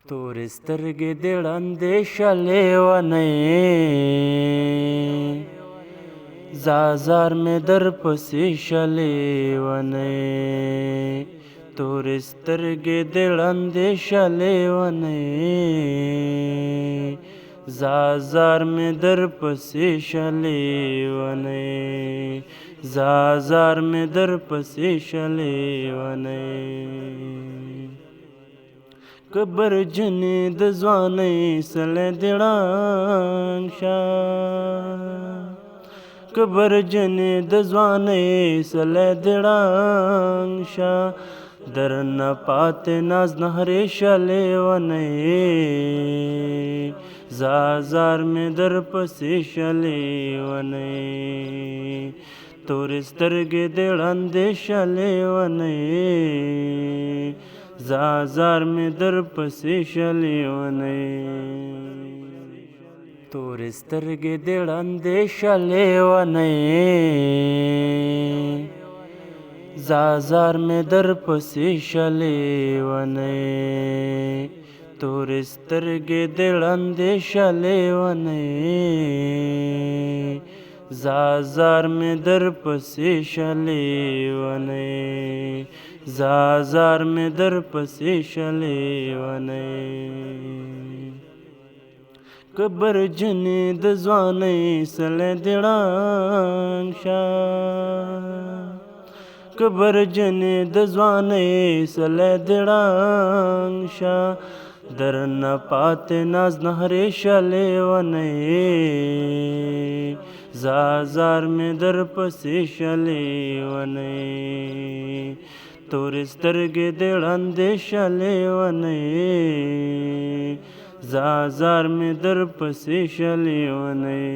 تورې سترګې دې ړندې شلې ونې زازار مې در پسې شلې ونې تورې سترګې دې ړندې شلې ونې زازار مې در پسې شلې ونې زازار مې در پسې شلې ونې کبر جنې د ځوانۍ سړی دې ړنګ شه کبر جنې د ځوانۍ سړی دې ړنګ شه درنه پاتې ناز نهرې شلې ونې زازار مې در پسې شلې ونې تورې سترګې دې ړندې شلې ونې زازار مې در پسې شلې ونې تورې سترګې دې ړندې شلې ونې زازار مې در پسې شلې ونې تورې سترګې دې ړندې شلې ونې زازار مې در پسې شلې ونې زازار مې در پسې شلې ونې کبر جنې د ځوانۍ سړی دې ړنګ شه کبر جنې د ځوانۍ سړی دې ړنګ شه درنه پاتې ناز نهرې شلې ونې زازار مې در پسې شلې ونې تورې سترګې دې ړندې شلې ونې زازار مې در پسې شلې ونې